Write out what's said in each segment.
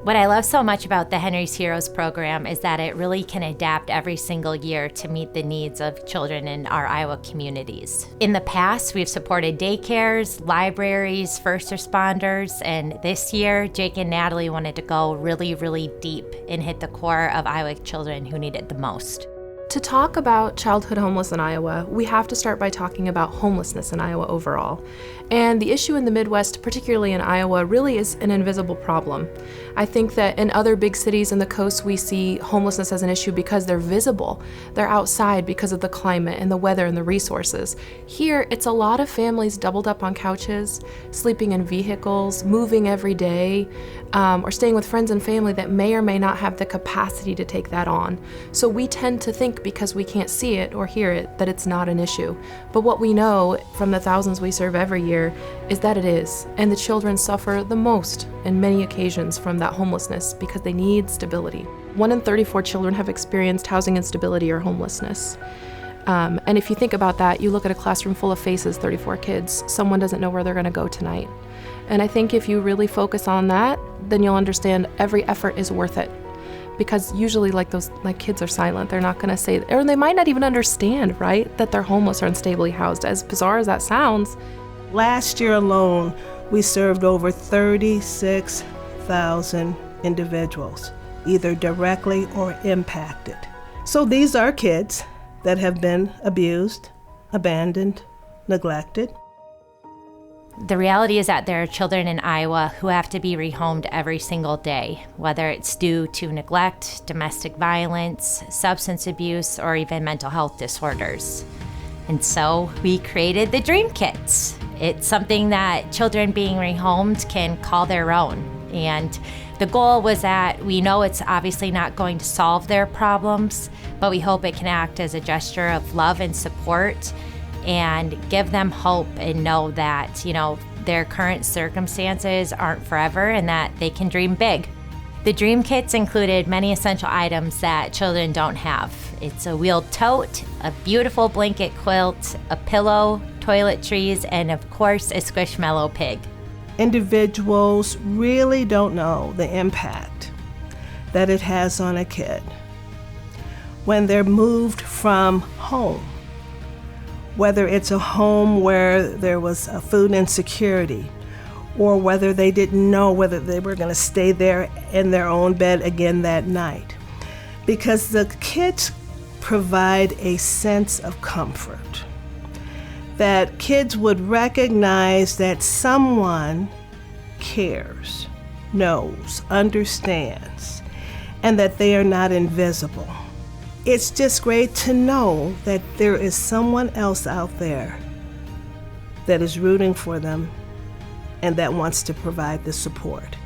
What I love so much about the Henry's Heroes program is that it really can adapt every single year to meet the needs of children in our Iowa communities. In the past, we've supported daycares, libraries, first responders, and this year, Jake and Natalie wanted to go really, really deep and hit the core of Iowa children who need it the most. To talk about childhood homeless in Iowa, we have to start by talking about homelessness in Iowa overall. And the issue in the Midwest, particularly in Iowa, really is an invisible problem. I think that in other big cities in the coast, we see homelessness as an issue because they're visible. They're outside because of the climate and the weather and the resources. Here, it's a lot of families doubled up on couches, sleeping in vehicles, moving every day, or staying with friends and family that may or may not have the capacity to take that on. So we tend to think because we can't see it or hear it that it's not an issue. But what we know from the thousands we serve every year is that it is, and the children suffer the most in many occasions from that homelessness because they need stability. 1 in 34 children have experienced housing instability or homelessness. And if you think about that, you look at a classroom full of faces, 34 kids, someone doesn't know where they're gonna go tonight. And I think if you really focus on that, then you'll understand every effort is worth it. Because usually those kids are silent. They're not gonna say, or they might not even understand, right, that they're homeless or unstably housed. As bizarre as that sounds. Last year alone, we served over 36,000 individuals, either directly or impacted. So these are kids that have been abused, abandoned, neglected. The reality is that there are children in Iowa who have to be rehomed every single day, whether it's due to neglect, domestic violence, substance abuse, or even mental health disorders. And so we created the Dream Kits. It's something that children being rehomed can call their own. And the goal was that we know it's obviously not going to solve their problems, but we hope it can act as a gesture of love and support and give them hope and know that, their current circumstances aren't forever and that they can dream big. The Dream Kits included many essential items that children don't have. It's a wheeled tote, a beautiful blanket quilt, a pillow, toiletries, and of course, a Squishmallow pig. Individuals really don't know the impact that it has on a kid when they're moved from home. Whether it's a home where there was a food insecurity, or whether they didn't know whether they were going to stay there in their own bed again that night. Because the kids provide a sense of comfort, that kids would recognize that someone cares, knows, understands, and that they are not invisible. It's just great to know that there is someone else out there that is rooting for them and that wants to provide the support.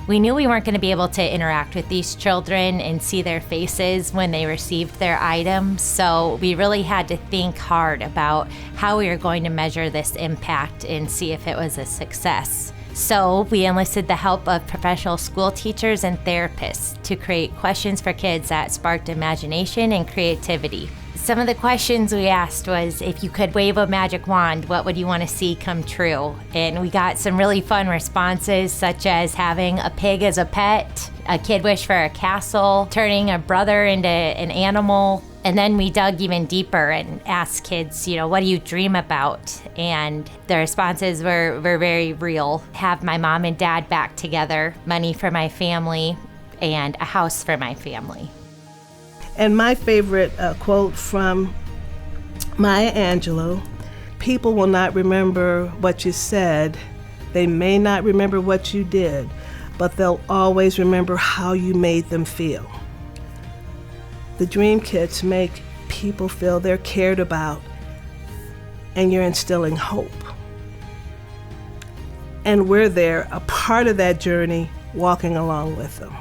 We knew we weren't going to be able to interact with these children and see their faces when they received their items, so we really had to think hard about how we were going to measure this impact and see if it was a success. So we enlisted the help of professional school teachers and therapists to create questions for kids that sparked imagination and creativity. Some of the questions we asked was, if you could wave a magic wand, what would you want to see come true? And we got some really fun responses, such as having a pig as a pet, a kid wish for a castle, turning a brother into an animal. And then we dug even deeper and asked kids, what do you dream about? And the responses were very real. Have my mom and dad back together, money for my family, and a house for my family. And my favorite quote from Maya Angelou, people will not remember what you said. They may not remember what you did, but they'll always remember how you made them feel. The Dream Kits make people feel they're cared about, and you're instilling hope. And we're there, a part of that journey, walking along with them.